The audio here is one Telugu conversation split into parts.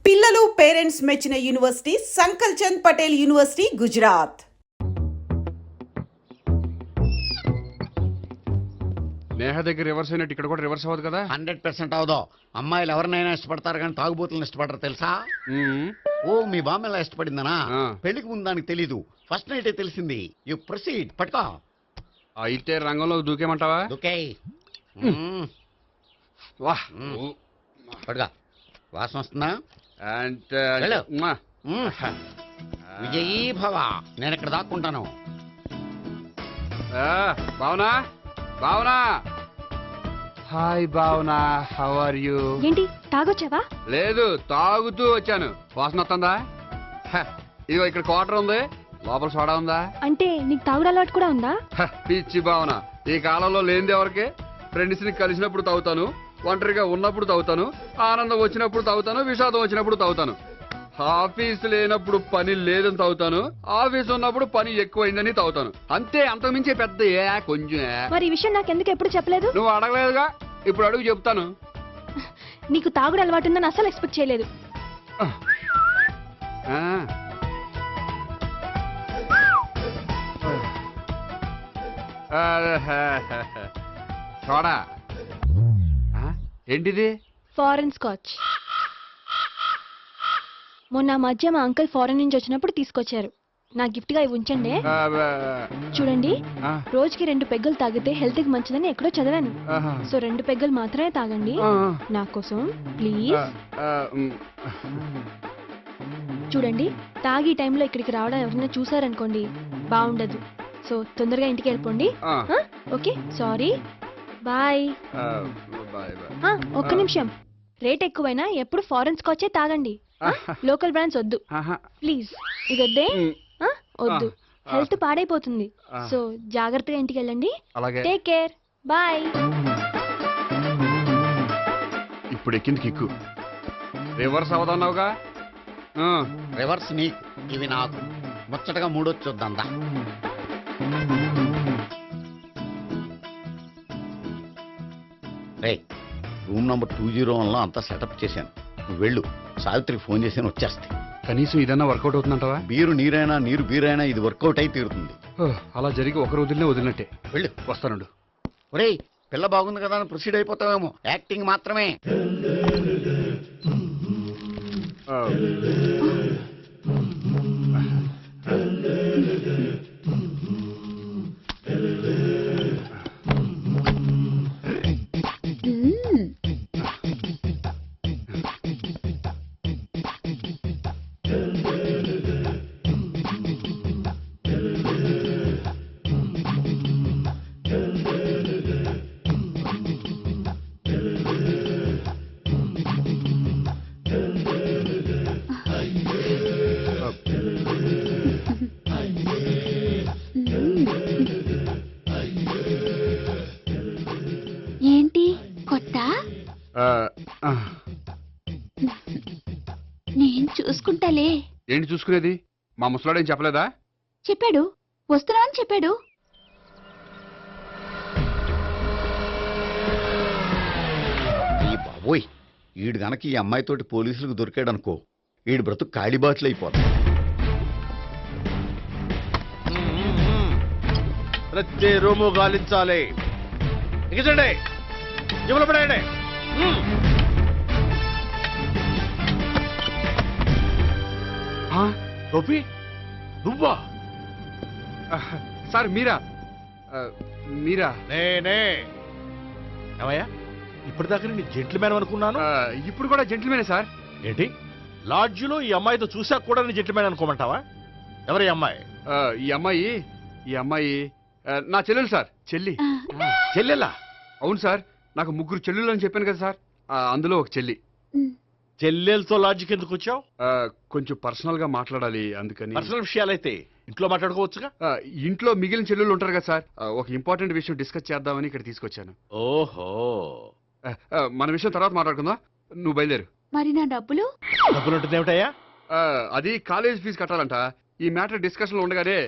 పిల్లలు పేరెంట్స్ మెచ్చిన యూనివర్సిటీ సంకల్ చంద్ పటేల్ యూనివర్సిటీ గుజరాత్. నేహ దగ్గర రివర్స్ అయినట్టు ఇక్కడ కూడా రివర్స్ అవ్వదు కదా. 100% అవదో. అమ్మాయిలు ఎవరినైనా ఇష్టపడతారు కానీ తాగుబోతులను ఇష్టపడరు తెలుసా? ఓ మీ బామ్మ ఎలా ఇష్టపడిందనా? పెళ్లికి ముందు దానికి తెలీదు, ఫస్ట్ నైట్ తెలిసింది. You proceed. పట్టుకో. అయితే రంగంలో దూకేమంటావా? దూకే. వాహ్ పట్టుకో. వాసన వస్తుందా? అంటే విజయీ భవ. నేను ఇక్కడ దాక్కుంటాను. Bhavana, Bhavana. Hi Bhavana, how are you? ఏంటి తాగొచ్చావా? లేదు, తాగుతూ వచ్చాను. వాసన వస్తుందా? ఇదిగో ఇక్కడ క్వార్టర్ ఉంది, లోపల సోడా ఉందా? అంటే నీకు తాగుడు అలవాటు కూడా ఉందా? పిచ్చి భావన, ఈ కాలంలో లేనిది ఎవరికి? ఫ్రెండ్స్ ని కలిసినప్పుడు తాగుతాను, ఒంటరిగా ఉన్నప్పుడు తాగుతాను, ఆనందం వచ్చినప్పుడు తాగుతాను, విషాదం వచ్చినప్పుడు తాగుతాను. ఆఫీస్ లేనప్పుడు పని లేదని తాగుతాను, ఆఫీస్ ఉన్నప్పుడు పని ఎక్కువైందని తాగుతాను. అంతే, అంతకుమించే పెద్ద కొంచెం. మరి ఈ విషయం నాకెందుకు ఎప్పుడు చెప్పలేదు? నువ్వు అడగలేదుగా, ఇప్పుడు అడుగు చెప్తాను. నీకు తాగుడు అలవాటు ఉందని అసలు ఎక్స్పెక్ట్ చేయలేదు. చూడా ఏంటిది? Foreign scotch. మొన్న మధ్య మా అంకుల్ ఫారెన్ నుంచి వచ్చినప్పుడు తీసుకొచ్చారు. నా గిఫ్ట్ గా ఇవి ఉంచండి. చూడండి, రోజుకి 2 పెగ్గులు తాగితే హెల్త్ కి మంచిదని ఎక్కడో చదివాను. సో 2 పెగ్గులు మాత్రమే తాగండి నా కోసం ప్లీజ్. చూడండి, తాగి టైంలో ఇక్కడికి రావడం ఎవరైనా చూసారనుకోండి బాగుండదు. సో తొందరగా ఇంటికి వెళ్ళిపోండి. Okay, sorry, bye. ఒక్క నిమిషం, రేట్ ఎక్కువైనా ఎప్పుడు ఫారెన్ స్కాచే తాగండి. లోకల్ బ్రాండ్స్ వద్దు ప్లీజ్. ఇది వద్దే, వద్దు, హెల్త్ పాడైపోతుంది. సో జాగ్రత్తగా ఇంటికి వెళ్ళండి. Take care, bye. ఇప్పుడు ఎక్కింది కిక్కు. రివర్స్ అవదన్నావుగా. రివర్స్ నీకు, ఇవి నాకు. ముచ్చటగా మూడొచ్చు చూద్దాందా. రూమ్ నంబర్ 201లో అంతా సెటప్ చేశాను. నువ్వు వెళ్ళు, సావిత్రికి ఫోన్ చేశాను, వచ్చేస్తే. కనీసం ఇదన్నా వర్కౌట్ అవుతుందంటావా? బీరు నీరైనా, నీరు బీరైనా ఇది వర్కౌట్ అయి తీరుతుంది. అలా జరిగి ఒక రోజులనే వదిలినట్టే. వెళ్ళు, వస్తానుండు. ఒరేయ్, పిల్ల బాగుంది కదా అని ప్రొసీడ్ అయిపోతావేమో. యాక్టింగ్ మాత్రమే. ఏంటి కొత్త? నేను చూసుకుంటాలే. ఏంటి చూసుకునేది? మా ముసలాడేం చెప్పలేదా? చెప్పాడు, వస్తున్నా అని చెప్పాడు. ఈ బాబోయ్, ఈడు గనక ఈ అమ్మాయితోటి పోలీసులకు దొరికాడనుకో, ఈడు బ్రతుకు కాళీబాట్లు అయిపోతుంది. ప్రతి రూము గాలించాలి. ఎగచండి, జబ్బులు పడేయండి. గోపి, నువ్వా? సార్ మీరా? మీరా? నేనే. ఏమయ్యా, ఇప్పటిదాకా నేను జెంట్లమ్యాన్ అనుకున్నాను. ఇప్పుడు కూడా జెంట్లమేనే సార్. ఏంటి, లాడ్జిలో ఈ అమ్మాయితో చూసాక కూడా నేను జెంట్లమ్యాన్ అనుకోమంటావా? ఎవరి అమ్మాయి? ఈ అమ్మాయి నా చెల్లెలు సార్. చెల్లి. చెల్లెలా? అవును సార్, నాకు 3 చెల్లెలు అని చెప్పాను కదా సార్, అందులో ఒక చెల్లి. చెల్లెలతో లాడ్జికి ఎందుకు వచ్చావు? కొంచెం పర్సనల్ గా మాట్లాడాలి, అందుకని. పర్సనల్ విషయాలైతే ఇంట్లో మాట్లాడుకోవచ్చుగా. ఇంట్లో మిగిలిన చెల్లెలు ఉంటారు కదా సార్, ఒక ఇంపార్టెంట్ విషయం డిస్కస్ చేద్దామని ఇక్కడ తీసుకొచ్చాను. ఓహో, మన విషయం తర్వాత మాట్లాడుకుందాం, నువ్వు బయలుదేరు. మరి నా డబ్బులు? డబ్బులు ఉంటుంది ఏమిటయ్యా? అది కాలేజ్ ఫీజు కట్టాలంట. ఈ మ్యాటర్ డిస్కషన్ లో ఉండగానే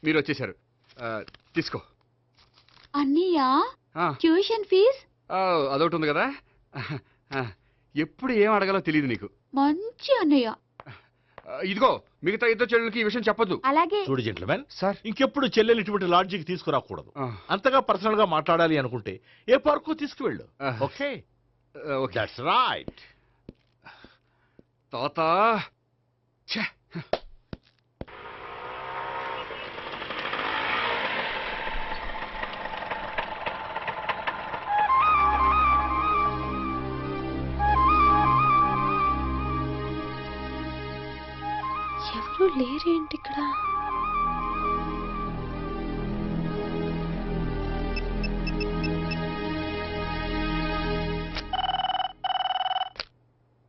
మీరు వచ్చేసారు. తీసుకో. అన్నయ్య ఆ, ట్యూషన్ ఫీజ్ ఆ, అదొకటి ఉంది కదా. ఆ, ఎప్పుడు ఏం అడగాలో తెలియదు నీకు. మంచి అన్నయ్య. ఇదిగో మిగతా ఇద్దరు చెల్లెలకి ఈ విషయం చెప్పొద్దు. అలాగే. చూడు జెంట్లమెన్, సార్. ఇంకెప్పుడు చెల్లెలు ఇటువంటి లాడ్జికి తీసుకురాకూడదు. ఆ, అంతగా పర్సనల్ గా మాట్లాడాలి అనుకుంటే ఏ పార్కు తీసుకువెళ్ళు. ఆ. Okay, okay. That's right. తాత ఛే. ఎవరు లేరేంటి ఇక్కడ?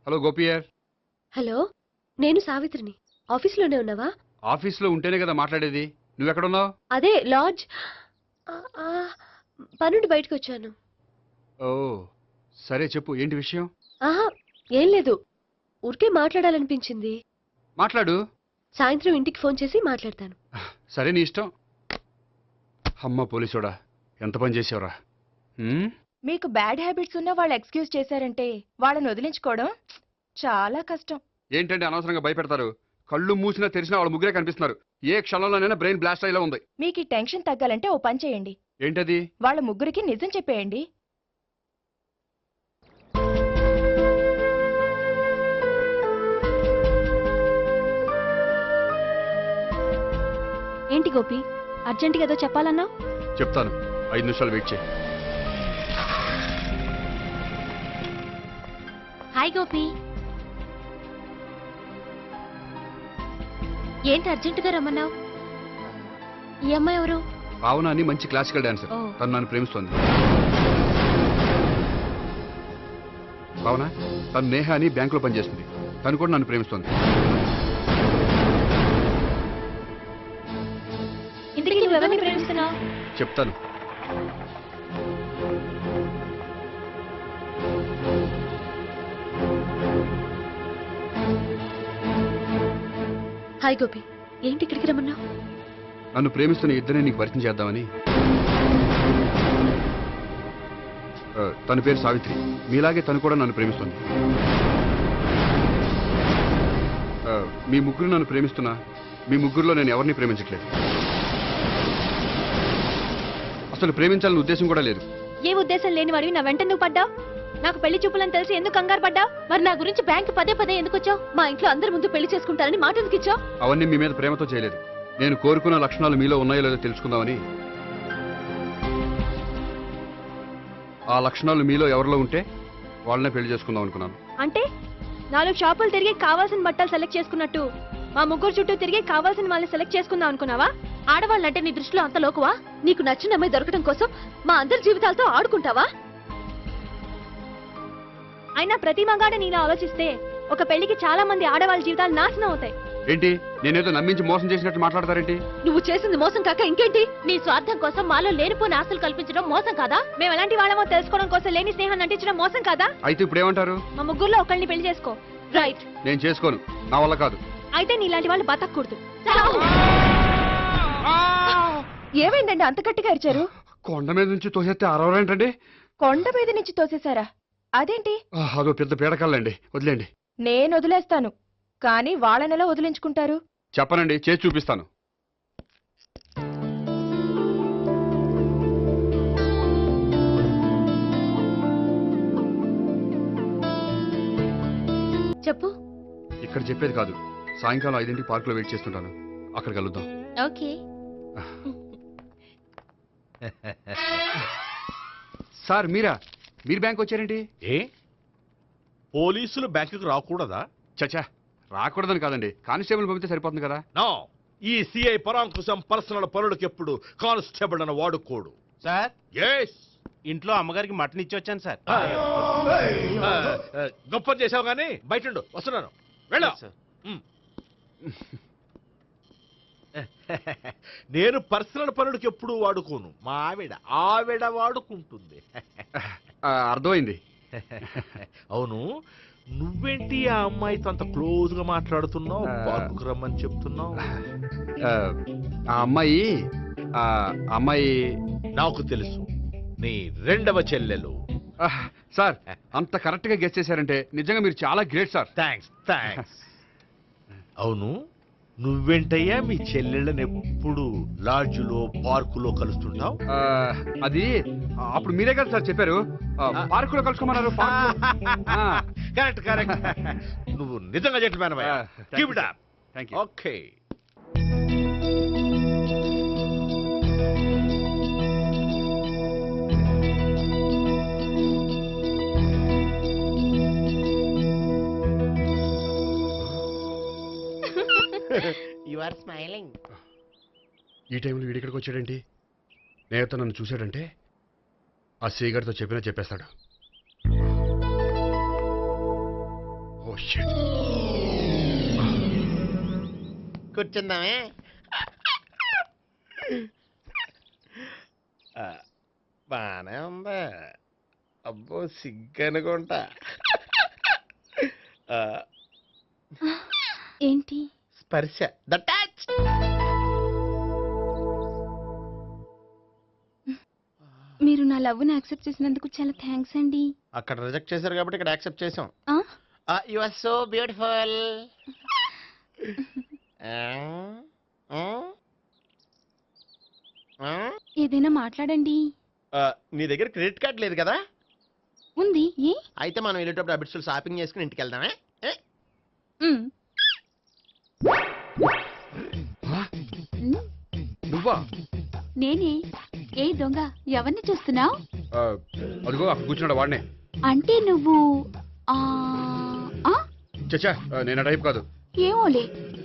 హలో గోపియర్. హలో, నేను సావిత్రిని. ఆఫీస్లోనే ఉన్నావా? ఆఫీస్లో ఉంటేనే కదా మాట్లాడేది. నువ్వెక్కడున్నావు? అదే లాడ్జ్. ఆ, ఆ, పనుండి బయటకు వచ్చాను. ఓ సరే చెప్పు, ఏంటి విషయం? ఆహా, ఏం లేదు, ఊరికే మాట్లాడాలనిపించింది. మాట్లాడు. సాయంత్రం ఇంటికి ఫోన్ చేసి మాట్లాడతాను. సరే నీ ఇష్టం. అమ్మ పోలీసోడా, ఎంత పని చేసావురా. మీకు బ్యాడ్ హ్యాబిట్స్ ఉన్న వాళ్ళు ఎక్స్క్యూజ్ చేశారంటే వాళ్ళని వదిలించుకోవడం చాలా కష్టం. ఏంటంటే అనవసరంగా భయపెడతారు. కళ్ళు మూసినా తెరిచినా వాళ్ళ ముగ్గురే కనిపిస్తున్నారు. ఏ క్షణంలోనైనా బ్రెయిన్ బ్లాస్ట్ అయ్యేలా ఉంది. మీకు ఈ టెన్షన్ తగ్గాలంటే ఓ పని చేయండి, ఏంటది? వాళ్ళ ముగ్గురికి నిజం చెప్పేయండి. ఏంటి గోపి, అర్జెంటుగా ఏదో చెప్పాలన్నా? చెప్తాను, 5 నిమిషాలు వెయిట్ చేయి. హాయ్ గోపి. ఏంటి అర్జెంటుగా రమ్మన్నావు? ఈ అమ్మాయి ఎవరు? భావన అని మంచి క్లాసికల్ డాన్సర్. ఓ. తను నన్ను ప్రేమిస్తోంది. భావన, తను నేహ అని బ్యాంకులో పనిచేస్తుంది. తను కూడా నన్ను ప్రేమిస్తోంది. ఇంతకీ నువ్వెవరిని ప్రేమిస్తున్నావు? చెప్తాను. హాయ్ గోపి, ఏంటి ఇక్కడికి రమ్మన్నావు? నన్ను ప్రేమిస్తున్న ఇద్దరిని నీకు పరిచయం చేద్దామని. తన పేరు సావిత్రి. మీలాగే తను కూడా నన్ను ప్రేమిస్తుంది. మీ ముగ్గురు నన్ను ప్రేమిస్తున్నా మీ ముగ్గురులో నేను ఎవరిని ప్రేమించట్లేదు. అసలు ప్రేమించాలని ఉద్దేశం కూడా లేదు. ఏ ఉద్దేశం లేని వాడివి నా వెంట నువ్వు పడ్డావు? నాకు పెళ్లి చూపులని తెలిసి ఎందుకు కంగారు పడ్డావు? మరి నా గురించి బ్యాంక్ పదే పదే ఎందుకు వచ్చావు? మా ఇంట్లో అందరి ముందు పెళ్లి చేసుకుంటారని మాట ఎందుకు ఇచ్చావు? అవన్నీ మీ మీద ప్రేమతో చేయలేదు. నేను కోరుకున్న లక్షణాలు మీలో ఉన్నాయో లేదో తెలుసుకుందామని. ఆ లక్షణాలు మీలో ఎవరిలో ఉంటే వాళ్ళనే పెళ్లి చేసుకుందాం అనుకున్నాను. అంటే 4 షాపులు తిరిగి కావాల్సిన బట్టలు సెలెక్ట్ చేసుకున్నట్టు మా ముగ్గురు చుట్టూ తిరిగి కావాల్సిన వాళ్ళని సెలెక్ట్ చేసుకుందాం అనుకున్నావా? ఆడవాళ్ళంటే నీ దృష్టిలో అంత లోకువా? నీకు నచ్చిన అమ్మాయి దొరకడం కోసం మా అందరి జీవితాలతో ఆడుకుంటావా? అయినా ప్రతి మగాడ నీలా ఆలోచిస్తే ఒక పెళ్లికి చాలా మంది ఆడవాళ్ళ జీవితాలు నాశనం అవుతాయి. ఏంటి, నేనేదో నమ్మించి మోసం చేసినట్టు మాట్లాడతారేంటి? నువ్వు చేసింది మోసం కాక ఇంకేంటి? నీ స్వార్థం కోసం మాలో లేనిపోయిన ఆస్తులు కల్పించడం మోసం కాదా? మేము ఎలాంటి వాళ్ళమో తెలుసుకోవడం కోసం లేని స్నేహాన్ని నటించడం మోసం కాదా? అయితే ఇప్పుడు ఏమంటారు? మా ముగ్గురులో ఒకళ్ళని పెళ్లి చేసుకో. రైట్. నేను చేసుకోను, నా వల్ల కాదు. అయితే నీలాంటి వాళ్ళు బతకూడదు. ఏమైందండి అంత గట్టిగా అరిచారు? కొండ మీద నుంచి తోసేస్తే అరవరేంటండి? కొండ మీద నుంచి తోసేశారా? అదేంటి? అదో పెద్ద పీడకల్లండి, వదిలేండి. నేను వదిలేస్తాను, కానీ వాళ్ళనెలా వదిలించుకుంటారు? చెప్పనండి, చేసి చూపిస్తాను. చెప్పు. ఇక్కడ చెప్పేది కాదు. సాయంకాలం 5ంటికి పార్కులో వెయిట్ చేస్తుంటాను. అక్కడ కలుద్దాం. ఓకే. సార్ మీరా? మీరు బ్యాంక్ వచ్చారేంటి? ఏ పోలీసులు బ్యాంకుకు రాకూడదా? చచ్చా, రాకూడదని కాదండి, కానిస్టేబుల్ పంపితే సరిపోతుంది కదా. నో, ఈ సిఐ పరాంకుశం పర్సనల్ పనులకు ఎప్పుడు కానిస్టేబుల్ అని వాడుకోడు. సార్, ఎస్, ఇంట్లో అమ్మగారికి మటన్ ఇచ్చి వచ్చాను సార్. గొప్ప చేసావు గానీ బయట వస్తున్నాను, వెళ్ళా. సార్. నేను పర్సనల్ పనులకు ఎప్పుడు వాడుకోను. మా ఆవిడ వాడుకుంటుంది. అర్థమైంది. అవును, నువ్వేంటి ఆ అమ్మాయితో అంత క్లోజ్ గా మాట్లాడుతున్నావు? పార్కుకు రమ్మని చెప్తున్నావు. ఆ అమ్మాయి ఆ అమ్మాయి నాకు తెలుసు నీ రెండవ చెల్లెలు. సార్ అంత కరెక్ట్ గా గెస్ చేశారంటే నిజంగా మీరు చాలా గ్రేట్ సార్. థ్యాంక్స్. అవును, నువ్వేంటయ్యా మీ చెల్లెళ్ళని ఎప్పుడు లాడ్జ్లో పార్కులో కలుస్తుంటావు? అది అప్పుడు మీరే కదా సార్ చెప్పారు పార్కులో కలుసుకోమన్నారు. కరెక్ట్. నువ్వు నిజంగా జెంటిల్‌మ్యాన్ అయ్యా. Keep it up. Thank you. Okay. You are smiling. ఈ టైంలో వీడి ఇక్కడికి వచ్చాడేంటి? నేత నన్ను చూశాడంటే ఆ సీగర్తో చెప్పేస్తాడు. Oh shit. కూర్చుందామే. బానే ఉందా? అబ్బో సిగ్గనుకుంటా. ఏంటి? స్పర్శ ద టచ్. మీరు నా లవ్ని యాక్సెప్ట్ చేసినందుకు చాలా థ్యాంక్స్ అండి. అక్కడ రిజెక్ట్ చేశారు కాబట్టి ఇక్కడ యాక్సెప్ట్ చేసాం. ఆ? You are so beautiful. ఏదైనా మాట్లాడండి. నీ దగ్గర క్రెడిట్ కార్డ్ లేదు కదా? ఉంది. ఏ? అయితే మనం వెళ్ళేటప్పుడు అబిట్స్ షాపింగ్ చేసుకుని ఇంటికి వెళ్దామే. మ్. నువ్వా? నేనే. ఏ దొంగ, ఎవరిని చూస్తున్నావు? అదిగో అక్కడ కూర్చున్నాడు వాడినే. అంటే నువ్వు ఆ ఆ? చచ్చా నేను ఆ టైప్ కాదు. ఏమోలే,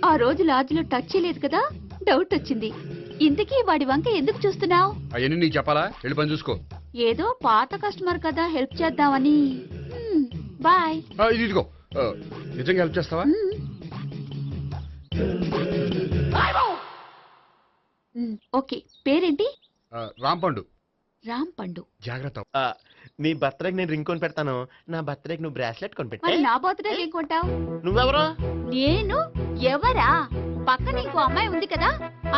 ఆ రోజు లాడ్జ్లో టచ్ చేయలేదు కదా, డౌట్ వచ్చింది. ఇంతకీ వాడి వంక ఎందుకు చూస్తున్నావు? అవన్నీ నీకు చెప్పాలా? వెళ్ళి పని చూసుకో. ఏదో పాత కస్టమర్ కదా, హెల్ప్ చేద్దామని. బాయ్. ఇదిగో నిజంగా హెల్ప్ చేస్తావా? ఓకే, పేరేంటి? రాంపండు. రామ్ పండు. జాగ్రత్త. నీ బర్త్డేకి నేను రింగ్ కొని పెడతాను. నా బర్త్డేకి నువ్వు బ్రాస్లెట్ కొని మరి పెట్టే. నా బర్త్డే ఏం కొంటావు? నువ్వెవరో? నేను ఎవరా? పక్కన ఇంకో అమ్మాయి ఉంది కదా,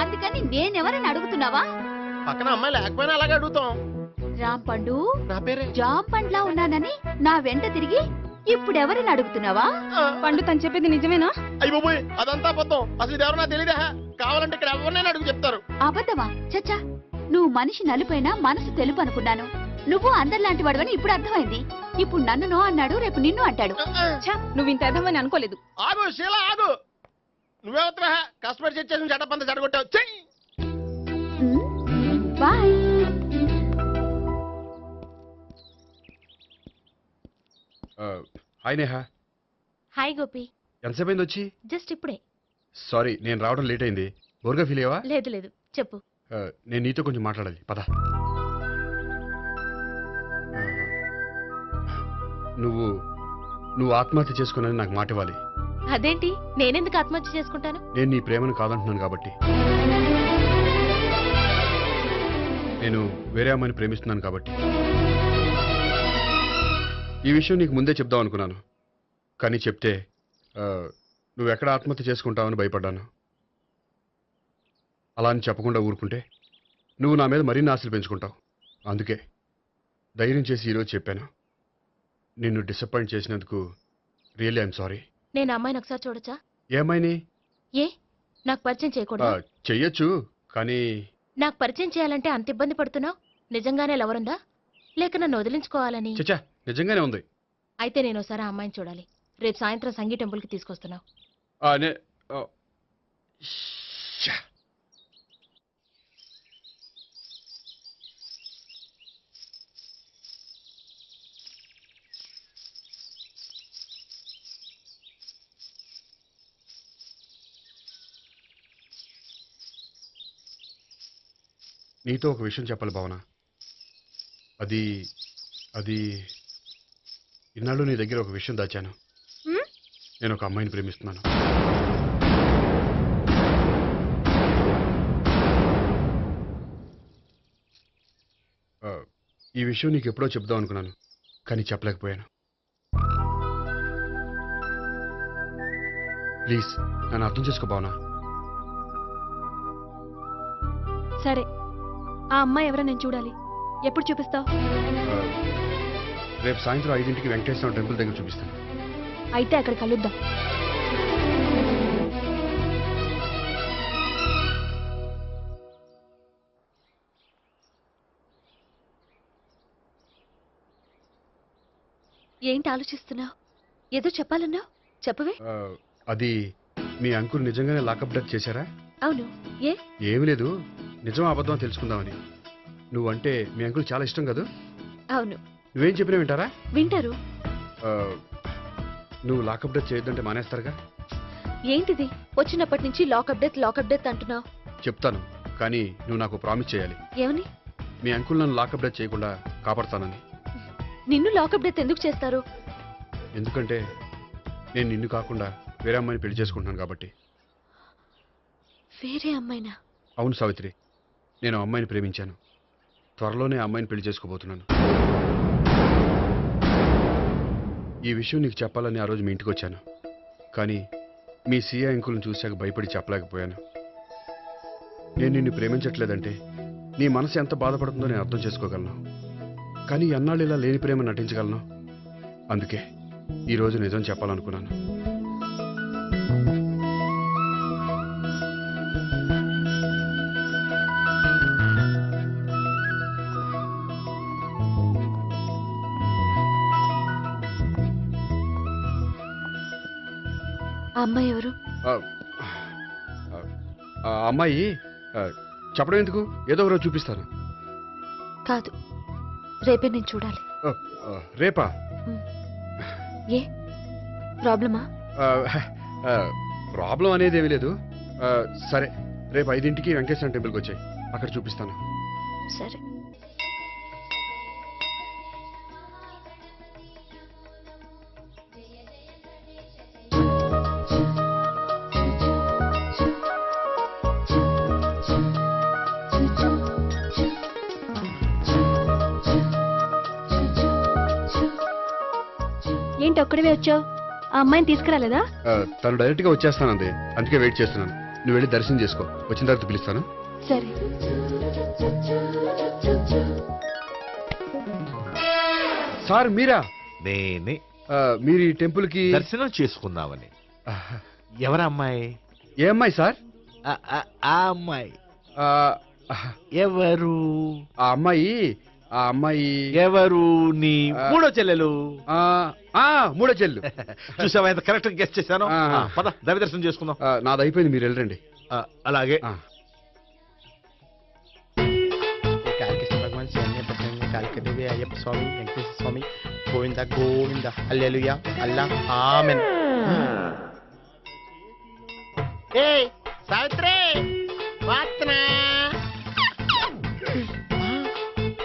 అందుకని నేనెవరని అడుగుతున్నావా? పక్కన అమ్మాయి లేకపోయినా అలాగే అడుగుతాం. రామ్ పండు, నా పేరే. జామ్ పండ్లా ఉన్నానని నా వెంట తిరిగి ఇప్పుడెవరని అడుగుతున్నావా? పండు తను చెప్పేది నిజమేనా? అయ్యి బాబోయ్, అదంతా అబద్ధం. అసలు ఇది ఎవరో నాకు తెలియదా? కావాలంటే ఇక్కడ ఎవరినైనా అడుగు చెప్తారు. అబద్ధమా? చచ్చా, నువ్వు మనిషి నలుపైనా మనసు తెలుపు అనుకున్నాను. నువ్వు అందరిలాంటి వాడువని ఇప్పుడు అర్థమైంది. ఇప్పుడు నన్ను నో అన్నాడు, రేపు నిన్ను అంటాడు. నువ్వు ఇంత అర్థమని అనుకోలేదు. ఆగు శీలా, ఆగు. నువ్వెవరా? కస్టమర్ చేసి చెడ్డ చెడగొట్టావు. చెయ్యి. Bye. Hi Neha. Hi Gopi. ఎంతసేపు అయింది వచ్చి? జస్ట్ ఇప్పుడే. సారీ నేను రావడం లేట్ అయింది. బోర్గా ఫీల్ అయ్యావా? లేదు చెప్పు. నేను నీతో కొంచెం మాట్లాడాలి, పద. నువ్వు ఆత్మహత్య చేసుకున్నది నాకు మాట ఇవ్వాలి. అదేంటి, నేనెందుకు ఆత్మహత్య చేసుకుంటాను? నేను నీ ప్రేమను కాదంటున్నాను కాబట్టి. నేను వేరే అమ్మాయిని ప్రేమిస్తున్నాను కాబట్టి. ఈ విషయం నీకు ముందే చెప్దాం అనుకున్నాను, కానీ చెప్తే నువ్వు ఎక్కడ ఆత్మహత్య చేసుకుంటావని భయపడ్డాను. అలా అని చెప్పకుండా ఊరుకుంటే నువ్వు నా మీద మరిన్ని ఆశలు పెంచుకుంటావు. అందుకే ధైర్యం చేసి ఈరోజు చెప్పాను. నిన్ను డిసప్పాయింట్ చేసినందుకు రియల్లీ ఐఎమ్ సారీ. నేను అమ్మాయిని ఒకసారి చూడొచ్చా? ఏమైనా ఏ, నాకు పరిచయం చేయకూడదు? చెయ్యొచ్చు, కానీ నాకు పరిచయం చేయాలంటే అంత ఇబ్బంది పడుతున్నావు? నిజంగానే లవరుందా, లేక నన్ను వదిలించుకోవాలని? చచ్చా నిజంగానే ఉంది. అయితే నేను ఒకసారి ఆ అమ్మాయిని చూడాలి. రేపు సాయంత్రం సంగీ టెంపుల్కి తీసుకొస్తున్నావు. నీతో ఒక విషయం చెప్పాలి భావన. అది ఇన్నాళ్ళు నీ దగ్గర ఒక విషయం దాచాను. నేను ఒక అమ్మాయిని ప్రేమిస్తున్నాను. ఈ విషయం నీకు ఎప్పుడో చెప్దాం అనుకున్నాను, కానీ చెప్పలేకపోయాను. ప్లీజ్ నన్ను అర్థం చేసుకో భావన. సరే, ఆ అమ్మాయి ఎవరో నేను చూడాలి. ఎప్పుడు చూపిస్తావు? రేపు సాయంత్రం 5ంటికి వెంకటేశ్వర టెంపుల్ దగ్గర చూపిస్తాను. అయితే అక్కడ కలుద్దాం. ఏంటి ఆలోచిస్తున్నావు? ఏదో చెప్పాలన్నావు, చెప్పవే. అది మీ అంకుల్ నిజంగానే లాకప్ డెత్ చేశారా? అవును. ఏ? ఏమీ లేదు, నిజం అబద్ధం తెలుసుకుందామని. నువ్వంటే మీ అంకుల్ చాలా ఇష్టం కదా? అవును. నువ్వేం చెప్పినా వింటారా? వింటారు. ఆ, నువ్వు లాకప్ డెత్ చేయొద్దంటే మానేస్తారుగా? ఏంటిది వచ్చినప్పటి నుంచి లాకప్ డెత్ అంటున్నావు? చెప్తాను, కానీ నువ్వు నాకు ప్రామిస్ చేయాలి. ఏమని? మీ అంకుల్ నన్ను లాకప్ డెత్ చేయకుండా కాపాడుతానని. నిన్ను లాకప్ డెత్ ఎందుకు చేస్తారు? ఎందుకంటే నేను నిన్ను కాకుండా వేరే అమ్మాయిని పెళ్లి చేసుకుంటున్నాను కాబట్టి. వేరే అమ్మాయినా? అవును సావిత్రి, నేను ఆ అమ్మాయిని ప్రేమించాను. త్వరలోనే ఆ అమ్మాయిని పెళ్లి చేసుకోబోతున్నాను. ఈ విషయం నీకు చెప్పాలని ఆ రోజు మీ ఇంటికి వచ్చాను, కానీ మీ సీఏ అంకుల్ని చూశాక భయపడి చెప్పలేకపోయాను. నేను నిన్ను ప్రేమించట్లేదంటే నీ మనసు ఎంత బాధపడుతుందో నేను అర్థం చేసుకోగలను, కానీ ఎన్నాళ్ళు ఇలా లేని ప్రేమ నటించగలను. అందుకే ఈరోజు నిజం చెప్పాలనుకున్నాను. ఆ అమ్మాయి ఎవరు? ఆ ఆ అమ్మాయి చెప్పడం ఎందుకు, ఏదో ఒకరోజు చూపిస్తాను. కాదు, రేపే నేను చూడాలి. రేపా? ఏ ప్రాబ్లమా? ప్రాబ్లం అనేది ఏమీ లేదు. సరే, రేపు 5ంటికి వెంకటేశ్వర టెంపుల్కి వచ్చాయి, అక్కడ చూపిస్తాను. సరే. ఏంటి ఒక్కడివే వచ్చావు? ఆ అమ్మాయిని తీసుకురాలేదా? తను డైరెక్ట్ గా వచ్చేస్తానంది, అందుకే వెయిట్ చేస్తున్నాను. నువ్వు వెళ్ళి దర్శనం చేసుకో, వచ్చిన తర్వాత పిలుస్తాను. సరే. సార్ మీరా? నేనే మీరు ఈ టెంపుల్ కి దర్శనం చేసుకుందామని. ఎవరు అమ్మాయి? ఏ అమ్మాయి సార్? ఆ అమ్మాయి ఆ, ఎవరు? ఆ అమ్మాయి ఎవరు? నీ మూడో చెల్లెలు. మూడో చెల్లు. చూసావా ఎంత కరెక్ట్ గెస్ట్ చేశాను. పద దవి దర్శనం చేసుకుందాం. నాది అయిపోయింది, మీరు వెళ్ళండి. అలాగే. కాళికేశ్వర భగవాన్ శరణ్య భద్రంగా కాళికదేవి అయ్యప్ప స్వామి వెంకటేశ్వర స్వామి గోవింద గోవింద హల్లెలూయా అల్లా ఆమెన్. ఏయ్ సావిత్రి, వాత్నా.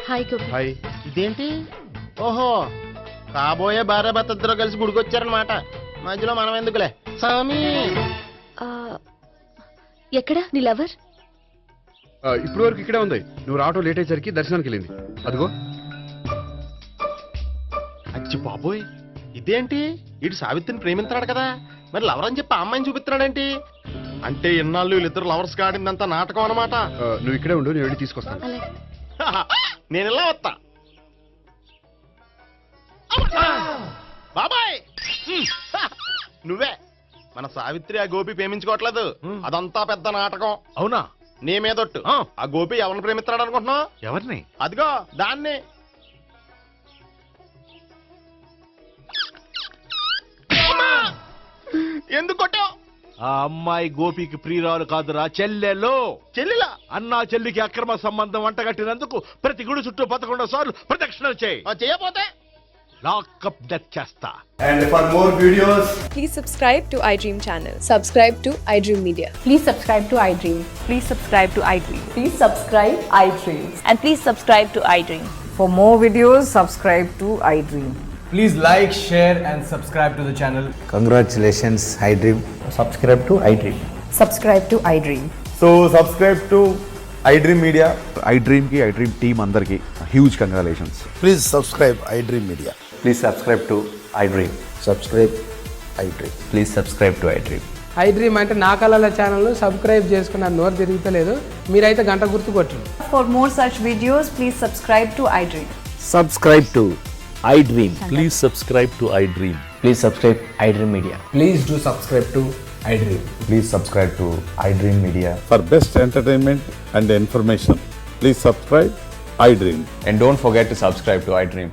హాయ్ గోపి. హాయ్. ఇదేంటి? ఓహో, కాబోయే భార్య భర్తద్దరు కలిసి గుడికొచ్చారనమాట. మధ్యలో మనం ఎందుకులే స్వామి. ఆ, ఎక్కడ నీ లవర్? ఇప్పుడు వరకు ఇక్కడే ఉంది. నువ్వు రావటం లేట్ అయ్యేసరికి దర్శనానికి వెళ్ళింది. అదిగో. అచ్చి బాబోయ్, ఇదేంటి? ఇటు సావిత్రిని ప్రేమిస్తున్నాడు కదా, మరి లవర్ అని చెప్పి ఆ అమ్మాయిని చూపిస్తున్నాడేంటి? అంటే ఇన్నాళ్ళు వీళ్ళిద్దరు లవర్స్ కాడిందంతా నాటకం అనమాట. నువ్వు ఇక్కడే ఉండు, నేను వెళ్ళి తీసుకొస్తాను. అలాగే. నేను ఇలా వస్తా. బాబాయ్, నువ్వే మన సావిత్రి ఆ గోపి ప్రేమించుకోవట్లేదు, అదంతా పెద్ద నాటకం. అవునా? నీ మీదొట్టు. ఆ గోపి ఎవరిని ప్రేమిస్తున్నాడు అనుకుంటున్నావు? ఎవరిని? అదిగో దాన్ని. ఎందుకు కొట్టావు? ఆ అమ్మాయి గోపికి ప్రియురాలు కాదురా, చెల్లెలు. చెల్లిలా? అన్నా చెల్లికి అక్రమ సంబంధం అంటగట్టినందుకు ప్రతి గుడి చుట్టూ 11 సార్లు ప్రదక్షిణలు చేయి. చేయపోతే లాకప్ డెత్ చేస్తా. And for more videos, please subscribe to iDream channel. Subscribe to iDream Media. Please subscribe to iDream. Please subscribe to iDream. Please subscribe iDream. And please subscribe to iDream. For more videos, subscribe to iDream. please like, share and subscribe to the channel. Congratulations, iDream. Subscribe to iDream. Subscribe to iDream. So subscribe to iDream Media. iDream ki iDream team andarki huge congratulations. Please subscribe iDream Media. Please subscribe to iDream. Subscribe iDream. Please subscribe to iDream. I dream అంటే నా కళల ఛానల్ను సబ్స్క్రైబ్ చేసుకున్న నోరు తిరుగుతలేదు. మీరైతే గంట గుర్తు కొట్టండి. For more such videos, please subscribe to iDream. Subscribe to iDream. Please subscribe to iDream. Please subscribe iDream Media. Please do subscribe to iDream. Please subscribe to iDream Media. For best entertainment and information, please subscribe iDream. And don't forget to subscribe to iDream.